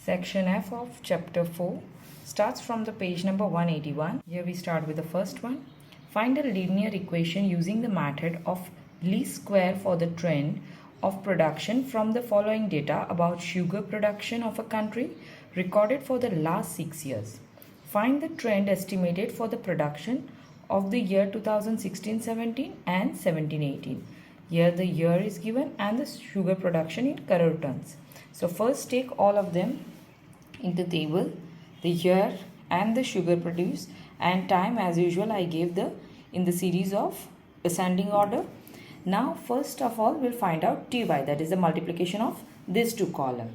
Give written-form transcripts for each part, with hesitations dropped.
Section F of chapter 4 starts from the page number 181. Here we start with the first one. Find a linear equation using the method of least square for the trend of production from the following data about sugar production of a country recorded for the last 6 years. Find the trend estimated for the production of the year 2016-17 and 17-18. Here the year is given and the sugar production in crore tons. So first take all of them in the table, the year and the sugar produced, and time as usual I gave in the series of ascending order. Now first of all we'll find out TY, that is the multiplication of these two columns.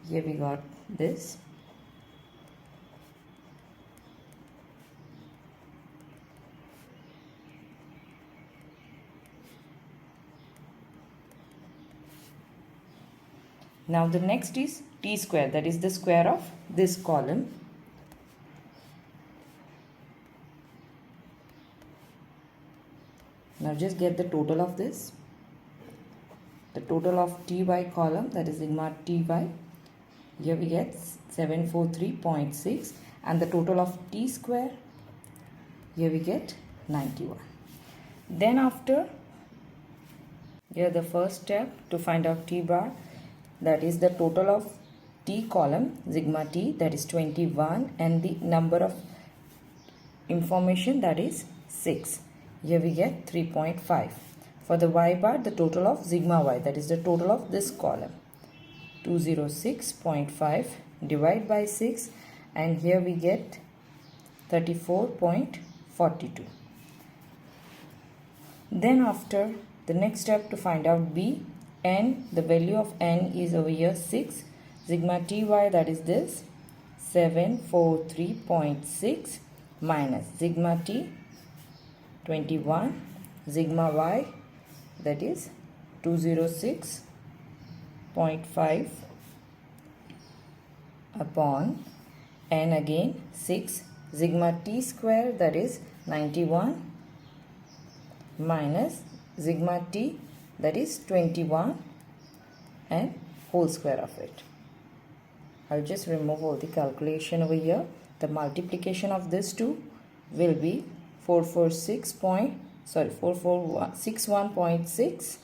Here we got this. Now the next is T square, that is the square of this column. Now just get the total of this. The total of TY column, that is sigma TY. Here we get 743.6, and the total of T square, here we get 91. Then after, here the first step to find out T bar, that is the total of T column, sigma T, that is 21, and the number of information, that is 6. Here we get 3.5. For the Y bar, the total of sigma Y, that is the total of this column, 206.5 divided by 6, and here we get 34.42. Then after, the next step to find out B, N, the value of N is over here 6, sigma TY, that is this 743.6 minus sigma T 21, sigma Y, that is 206.5 upon N again 6, sigma T square, that is 91 minus sigma T, that is 21, and whole square of it. I'll just remove all the calculation over here. The multiplication of this two will be 4461.6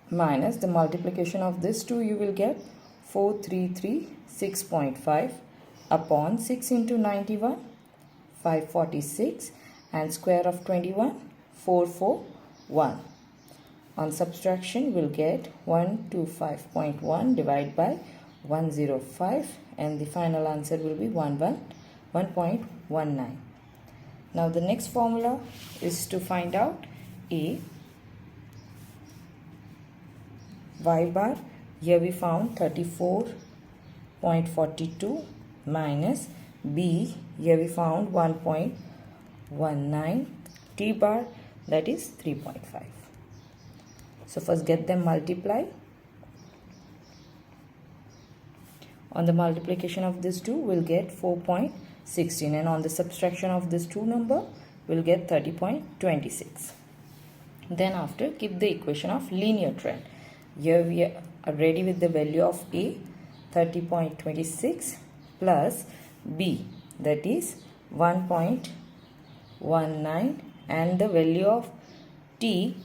minus the multiplication of this two, you will get 4336.5 upon 6 into 91, 546, and square of 21, 441. On subtraction, we'll get 125.1 divided by 105, and the final answer will be 1.19. Now the next formula is to find out A, Y bar. Here we found 34.42 minus B. Here we found 1.19. T bar, that is 3.5. So first get them multiply. On the multiplication of this two, we'll get 4.16, and on the subtraction of this two number, we'll get 30.26. Then after, keep the equation of linear trend. Here we are ready with the value of A, 30.26, plus B, that is 1.19, and the value of T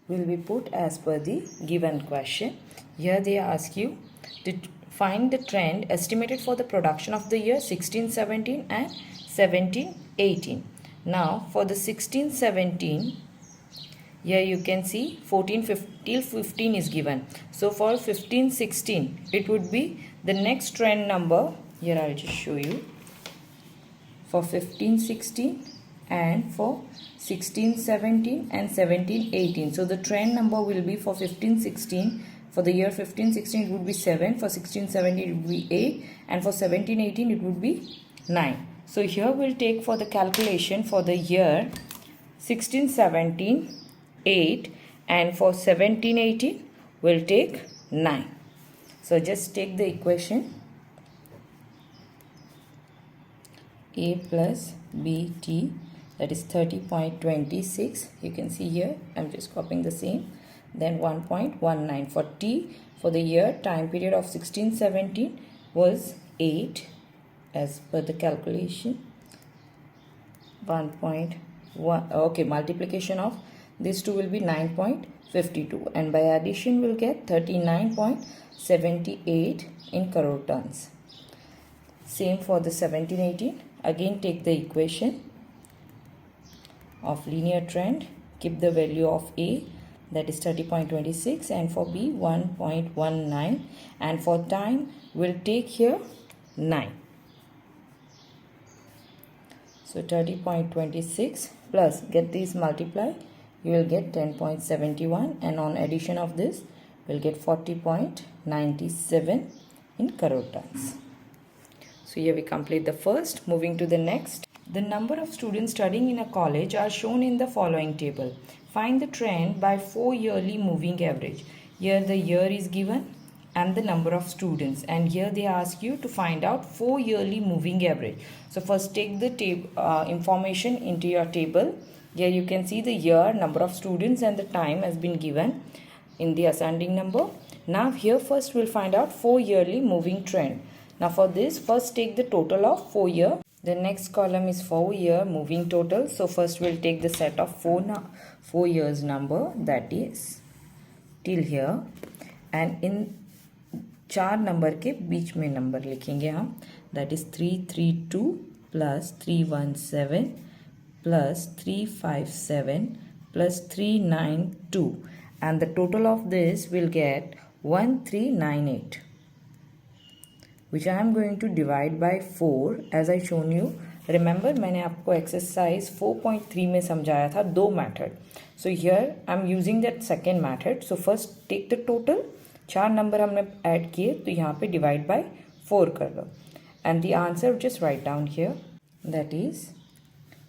will be put as per the given question. Here they ask you to find the trend estimated for the production of the year 16-17 and 17-18. Now for the 16-17, here you can see 14 till 15 is given. So for 15-16, it would be the next trend number. Here I'll just show you. For 15-16 and for 16-17 and 17-18. So the trend number will be for 15-16. For the year 15-16 it would be 7. For 16-17 it would be 8. And for 17-18 it would be 9. So here we'll take for the calculation for the year 16-17 8, and for 17-18 we'll take 9. So just take the equation A plus BT, that is 30.26. You can see here I'm just copying the same. then 1.19. For T, for the year time period of 1617 was 8 as per the calculation. 1.1, okay, multiplication of these two will be 9.52 and by addition we'll get 39.78 in crore tons. Same for the 1718. Again take the equation of linear trend, keep the value of A, that is 30.26, and for B 1.19, and for time we'll take here 9. So 30.26 plus, get these multiply, you will get 10.71, and on addition of this we'll get 40.97 in crore tons. So here we complete the first. Moving to the next. The number of students studying in a college are shown in the following table. Find the trend by 4 yearly moving average. Here the year is given and the number of students, and here they ask you to find out 4 yearly moving average. So first take the information into your table. Here you can see the year, number of students and the time has been given in the ascending number. Now here first we'll find out 4 yearly moving trend. Now for this, first take the total of 4 year. The next column is 4 year moving total. So first we'll take the set of 4 years number, that is till here, and in 4 number के बीच में number लिखेंगे हम, that is 332 plus 317 plus 357 plus 392, and the total of this will get 1398, which I am going to divide by 4 as I shown you. Remember मैंने आपको exercise 4.3 में समझाया था 2 method. So here I am using that second method. So first take the total. 4 number हमने add किए तो यहाँ पे डिवाइड बाय 4 कर लो, and the answer just write down here. That is,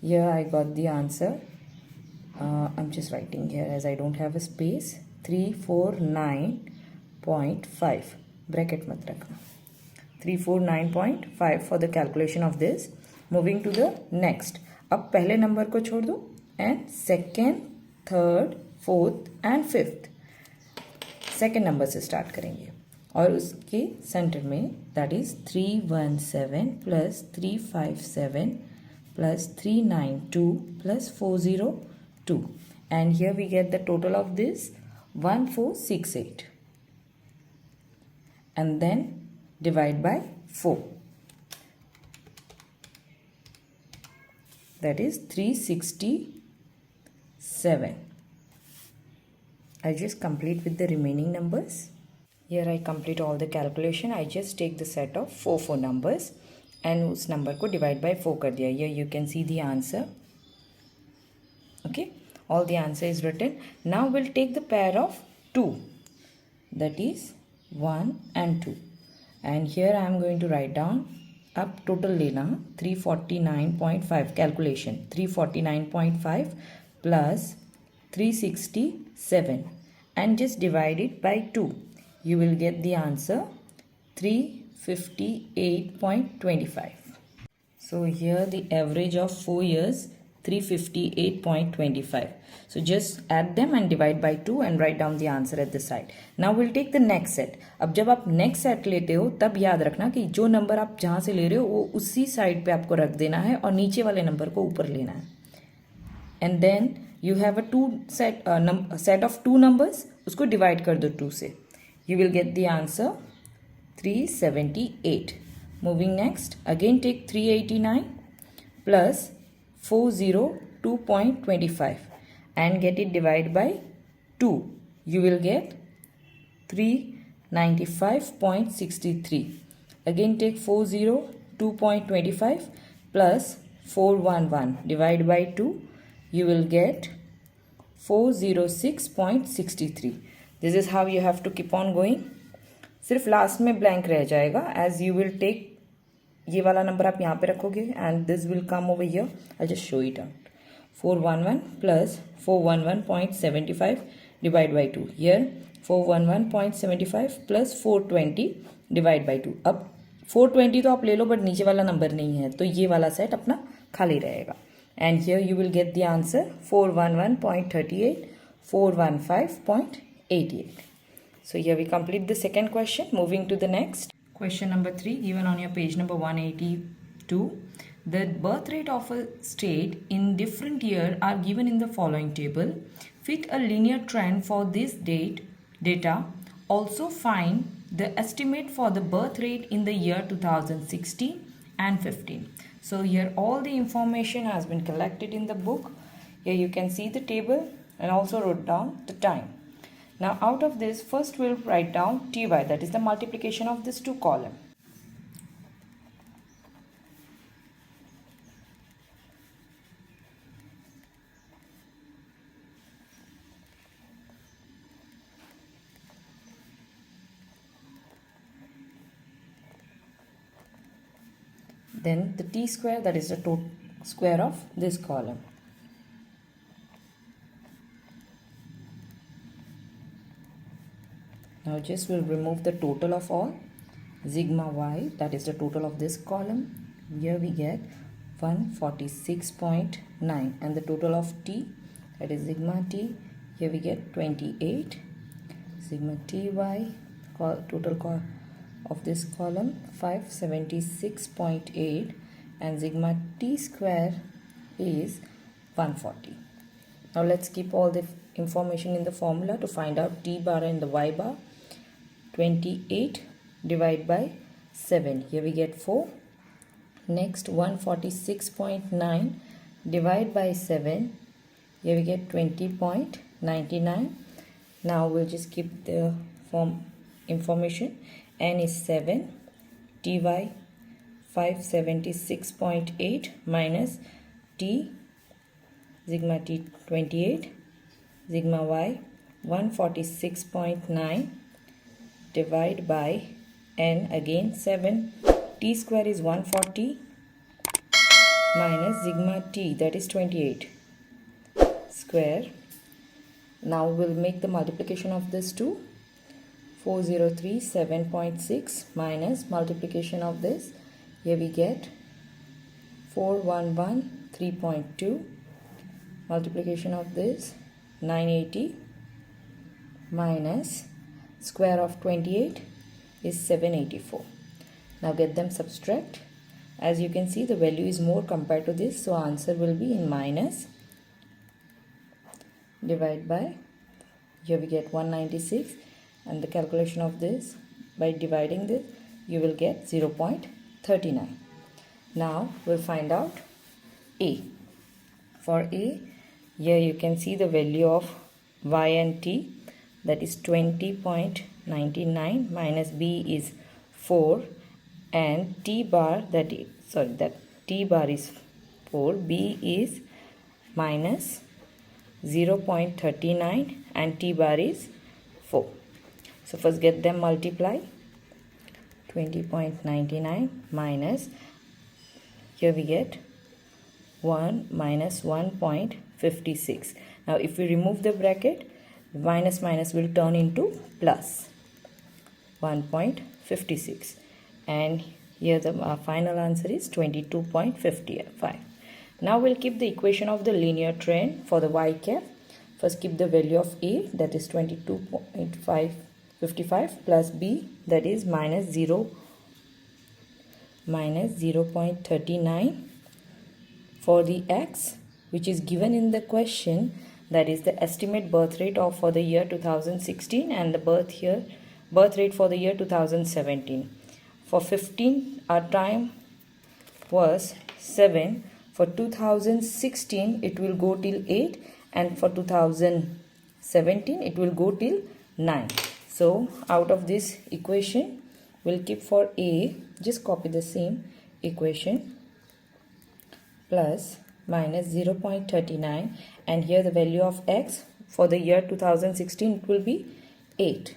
here I got the answer. I'm just writing here as I don't have a space. 349.5. Bracket मत रखना. 349.5 for the calculation of this. Moving to the next. अब पहले number को छोड़ दो and second, third, fourth and fifth. Second number से start करेंगे और उसके सेंटर में that is 317 plus 357 plus 392 plus 402, and here we get the total of this 1468, and then divide by 4, that is 367. I just complete with the remaining numbers. Here I complete all the calculation. I just take the set of 4 numbers and उस number को divide by 4 कर दिया. Here you can see the answer. Okay, all the answer is written. Now we'll take the pair of 2, that is 1 and 2, and here I am going to write down. अब total लेना 349.5 calculation. 349.5 plus 367 and just divide it by 2. You will get the answer 358.25. So here the average of 4 years 358.25. So just add them and divide by 2 and write down the answer at the side. Now we'll take the next set. अब जब आप next set लेते हो तब याद रखना कि जो नंबर आप जहाँ से ले रहे हो वो उसी साइड पे आपको रख देना है और नीचे वाले नंबर को ऊपर लेना है. And then you have a set of 2 numbers, उसको divide कर दो 2 से. You will get the answer 378. Moving next, again take 389 plus 402.25 and get it divided by 2. You will get 395.63. Again take 402.25 plus 411 divided by 2. You will get 406.63. This is how you have to keep on going. सिर्फ last में blank रह जाएगा as you will take ये वाला number आप यहाँ पे रखोगे and this will come over here. I'll just show it out. 411 plus 411.75 divided by 2. Here 411.75 plus 420 divided by 2. अब 420 तो आप ले लो बट नीचे वाला नंबर नहीं है तो ये वाला सेट अपना खाली रहेगा. And here you will get the answer 411.38, 415.8. 88. So here we complete the second question. Moving to the next. Question number 3 given on your page number 182. The birth rate of a state in different year are given in the following table. Fit a linear trend for this data. Also find the estimate for the birth rate in the year 2016 and 15. So here all the information has been collected in the book. Here you can see the table and also wrote down the time. Now out of this, first we'll write down TY, that is the multiplication of this two column. Then the T square, that is the total square of this column. Now just we'll remove the total of all. Sigma y, that is the total of this column. Here we get 146.9, and the total of t, that is sigma t, here we get 28. Sigma ty, total of this column 576.8, and sigma t square is 140. Now let's keep all the information in the formula to find out t bar and the y bar. 28 divided by 7, here we get 4. Next 146.9 divided by 7, here we get 20.99. Now we'll just keep the form information. N is 7, ty 576.8 minus t, sigma t 28, sigma y 146.9 divide by n, again 7, t square is 140 minus sigma t, that is 28 square. Now we'll make the multiplication of this two. 4037.6 minus multiplication of this, here we get 4113.2, multiplication of this 980 minus square of 28 is 784. Now get them subtract. As you can see, the value is more compared to this, so answer will be in minus. Divide by, here we get 196, and the calculation of this, by dividing this, you will get 0.39. Now we'll find out A. For A, here you can see the value of y and t, that is 20.99 minus B is 4, and t bar, that t bar is 4, B is minus 0.39 and t bar is 4. So first get them multiply. 20.99 minus, here we get 1 minus 1.56. Now if we remove the bracket, minus minus will turn into plus 1.56, and here the final answer is 22.55. Now we'll keep the equation of the linear trend for the y cap. First keep the value of A, that is 22.55 plus B, that is minus 0.39 for the x, which is given in the question, that is the estimate birth rate of for the year 2016 and the birth rate for the year 2017. For 15 our time was 7. For 2016 it will go till 8, and for 2017 it will go till 9. So out of this equation we'll keep for A, just copy the same equation, plus minus 0.39, and here the value of x for the year 2016 it will be 8.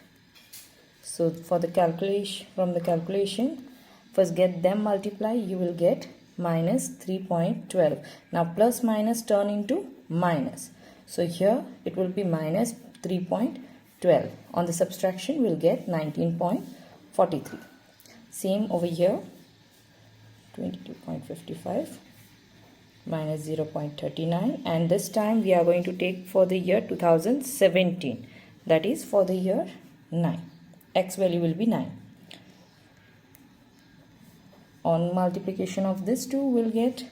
So for the calculation, from the calculation, first get them multiply, you will get minus 3.12. Now plus minus turn into minus, so here it will be minus 3.12. On the subtraction we'll get 19.43. Same over here, 22.55 minus 0.39, and this time we are going to take for the year 2017. that is for the year 9. X value will be 9. On multiplication of this two, we'll get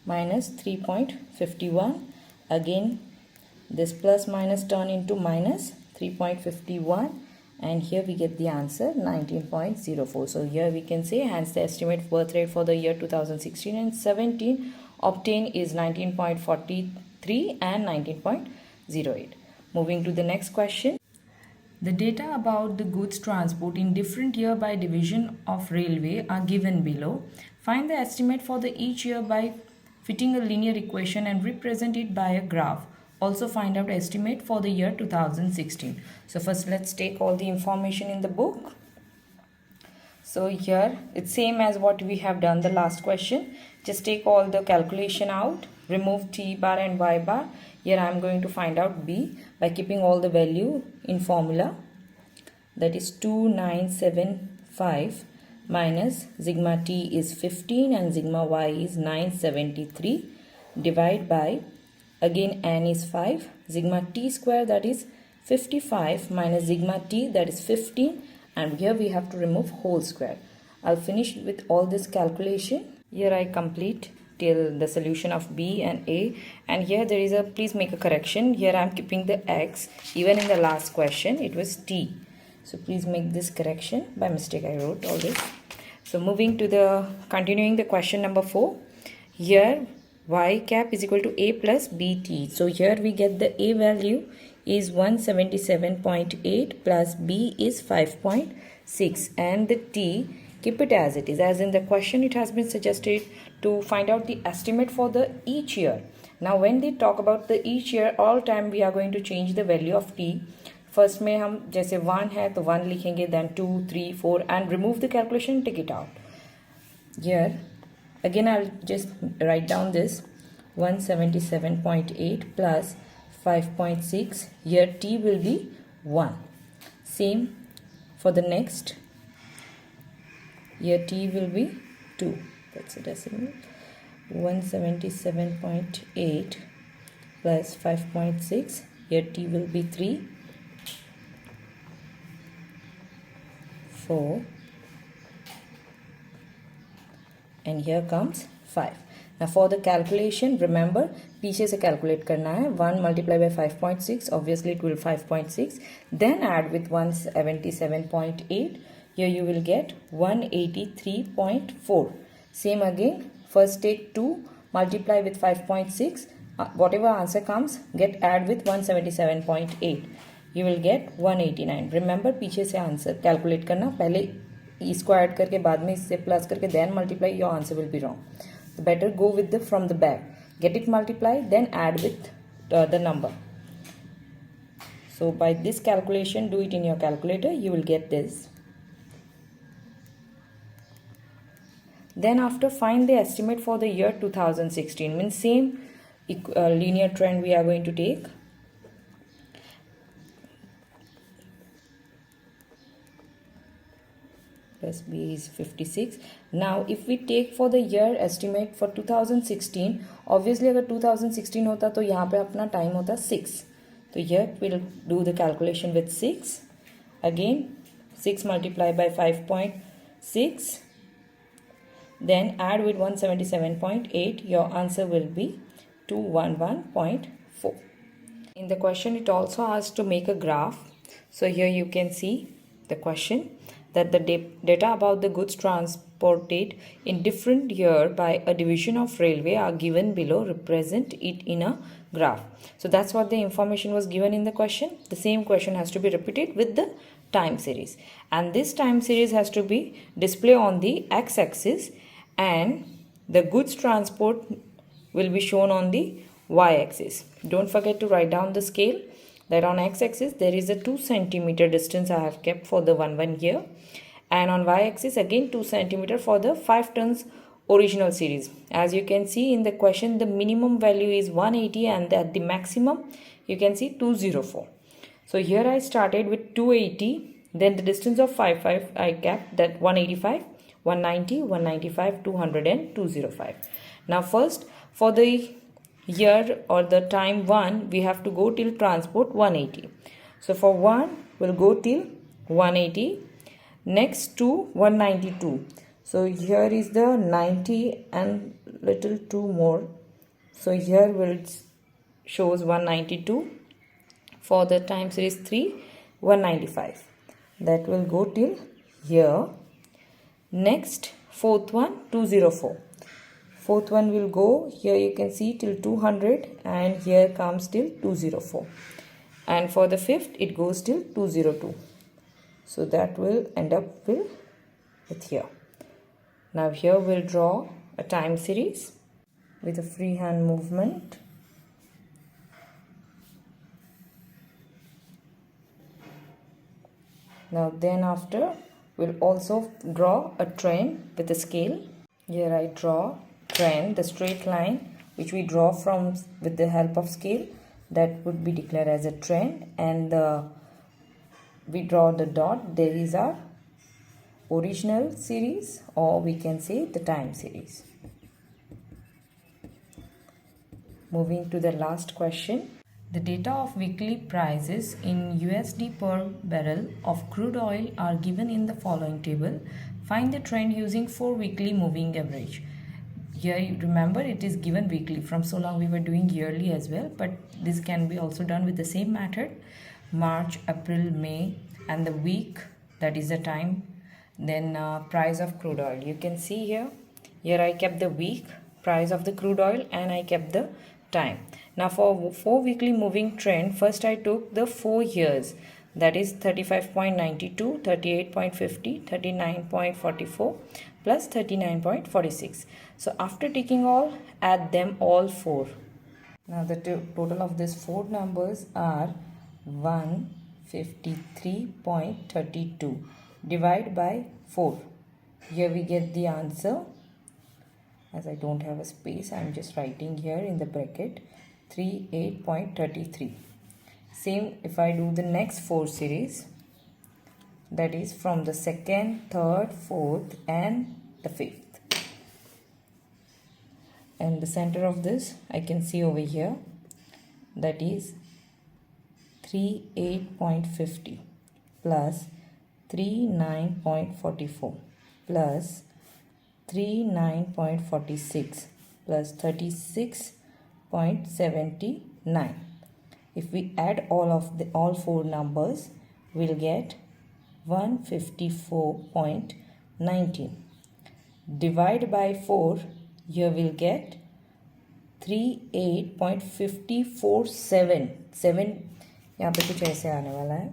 minus 3.51. Again, this plus minus turn into minus 3.51, and here we get the answer 19.04. So here we can say hence the estimate birth rate for the year 2016 and 17 obtained is 19.43 and 19.08. Moving to the next question. The data about the goods transport in different year by division of railway are given below. Find the estimate for the each year by fitting a linear equation and represent it by a graph. Also find out estimate for the year 2016. So first let's take all the information in the book. So here it's same as what we have done the last question. Just take all the calculation out, remove t bar and y bar. Here I am going to find out b by keeping all the value in formula. That is 2975 minus sigma t is 15 and sigma y is 973, divide by, again n is 5, sigma t square that is 55 minus sigma t that is 15, and here we have to remove whole square. I'll finish with all this calculation. Here I complete till the solution of b and a, and here there is a, please make a correction. Here I am keeping the x, even in the last question it was t. So please make this correction. By mistake I wrote all this. So moving to the, continuing the question number 4. Here y cap is equal to a plus bt. So here we get the a value is 177.8 plus b is 5.6, and the t, keep it as it is. As in the question it has been suggested to find out the estimate for the each year. Now when they talk about the each year, all time we are going to change the value of t. First में हम जैसे 1 है तो 1 लिखेंगे, then 2 3 4 and remove the calculation, take it out. Here again I will just write down this 177.8 plus 5.6. Here t will be 1. Same for the next. Here t will be 2. That's a decimal. 177.8 plus 5.6. Here t will be 3. 4, and here comes 5. Now for the calculation, remember पीछे से calculate करना है. 1 multiplied by 5.6, obviously it will 5.6. Then add with 177.8. Here you will get 183.4. Same again. First take 2, multiply with 5.6. Whatever answer comes, get add with 177.8. You will get 189. Remember पीछे से answer calculate करना, पहले इसको add करके बाद में इससे plus करके then multiply, your answer will be wrong. So better go with the from the back. Get it multiplied, then add with the number. So by this calculation, do it in your calculator, you will get this. Then after find the estimate for the year 2016. Means same linear trend we are going to take. Plus b is 56. Now if we take for the year estimate for 2016, obviously अगर 2016 होता तो यहाँ पे अपना time होता 6. तो here we'll do the calculation with 6. Again 6 multiplied by 5.6. Then add with 177.8. Your answer will be 211.4. In the question it also asks to make a graph. So here you can see the question, that the data about the goods transported in different year by a division of railway are given below. Represent it in a graph. So that's what the information was given in the question. The same question has to be repeated with the time series, and this time series has to be displayed on the x-axis, and the goods transport will be shown on the y-axis. Don't forget to write down the scale. That on x-axis there is a 2 centimeter distance I have kept for the 1 here, and on y-axis again 2 centimeter for the 5 tons original series. As you can see in the question, the minimum value is 180 and at the maximum you can see 204. So here I started with 280, then the distance of 5 I kept, that 185, 190, 195, 200 and 205. Now first for the year or the time 1 we have to go till transport 180. So for 1 we'll go till 180, next to 192. So here is the 90 and little 2 more. So here will shows 192. For the time series 3, 195. That will go till here. Next, fourth one, 204. Fourth one will go, here you can see till 200 and here comes till 204. And for the fifth, it goes till 202. So that will end up with here. Now here we'll draw a time series with a free hand movement. Now then after we'll also draw a trend with a scale. Here I draw trend, the straight line which we draw from with the help of scale, that would be declared as a trend, and we draw the dot. There is our original series, or we can say the time series. Moving to the last question. The data of weekly prices in USD per barrel of crude oil are given in the following table. Find the trend using 4 weekly moving average. Here you remember it is given weekly. From so long we were doing yearly as well, but this can be also done with the same method. March, April, May, and the week, that is the time. Then price of crude oil. You can see here I kept the week, price of the crude oil, and I kept the time. Now for 4 weekly moving trend, first I took the 4 years, that is 35.92, 38.50, 39.44 plus 39.46. So after taking all, add them all 4. Now the total of these 4 numbers are 153.32. Divide by 4. Here we get the answer. As I don't have a space, I am just writing here in the bracket 38.33. Same if I do the next 4 series, that is from the 2nd, 3rd, 4th and the 5th. And the center of this I can see over here, that is 38.50 plus 39.44 plus 39.46 plus 36.79. If we add all 4 numbers, we'll get 154.19. Divide by 4, here we'll get 38.547. यहाँ पे कुछ ऐसे आने वाला है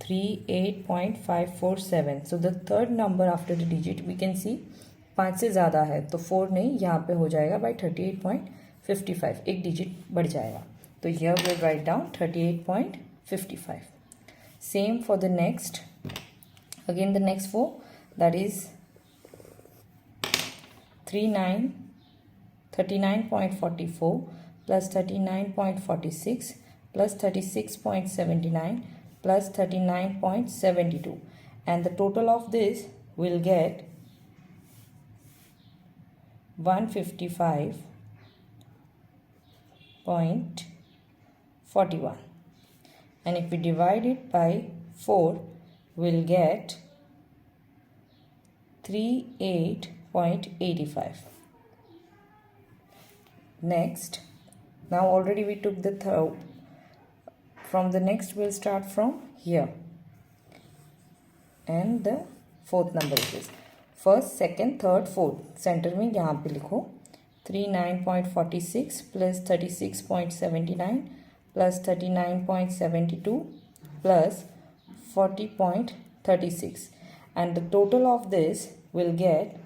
38.547. So the third number after the digit we can see 5 से ज़्यादा है तो 4 नहीं, यहाँ पे हो जाएगा by 38.55, एक digit बढ़ जाएगा. तो here we'll write down 38.55. Same for the next, again the next 4, that is 39.44 plus 39.46 plus 36.79 plus 39.72, and the total of this will get 155.41, and if we divide it by 4, we'll get 38.85. Next, now already we took the third. From the next we'll start from here, and the 4th number it is. First, second, third, fourth. Center में यहाँ पे लिखो 39.46 plus 36.79 plus 39.72 plus 40.36, and the total of this will get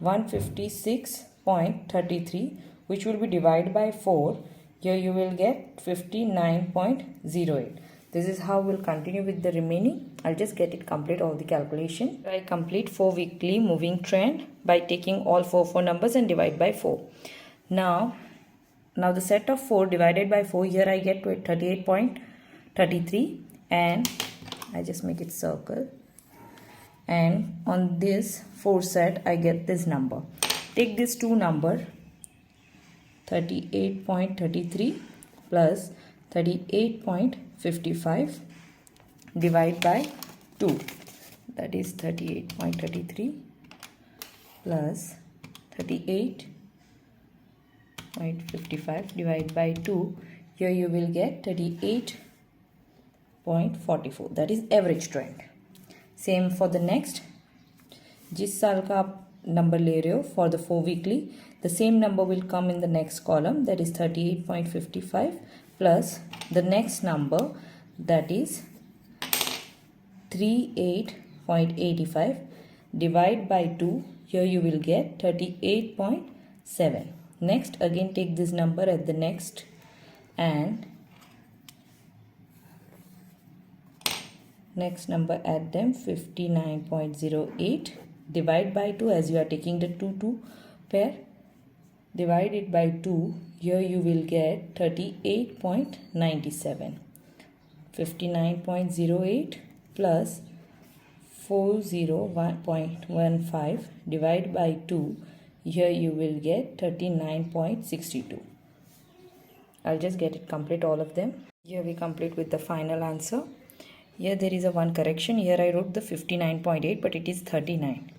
156.33, which will be divided by 4. Here you will get 59.08. This is how we'll continue with the remaining. I'll just get it complete all the calculation. I complete 4 weekly moving trend by taking all 4 numbers and divide by 4. Now the set of 4 divided by 4, here I get 38.33, and I just make it circle, and on this 4 set I get this number. Take this 2 number 38.33 plus 38.55 divided by 2, that is 38.33 plus 38.55 divided by 2. Here you will get 38.44, that is average trend. Same for the next. जिस साल का आप number ले रहे हो for the 4 weekly, the same number will come in the next column, that is 38.55 plus the next number, that is 38.85 divide by 2. Here you will get 38.7. Next, again take this number at the next and next number, add them, 59.08 divide by 2, as you are taking the 2 pair, divide it by 2. Here you will get 38.97. 59.08 plus 401.15 divided by 2. Here you will get 39.62. I'll just get it complete all of them. Here we complete with the final answer. Here there is a one correction. Here I wrote the 59.8, but it is 39.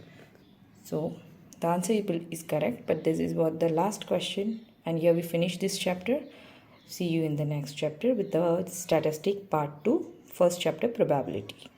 So the answer is correct, but this is what the last question. And here we finish this chapter. See you in the next chapter with the statistic part 2, first chapter probability.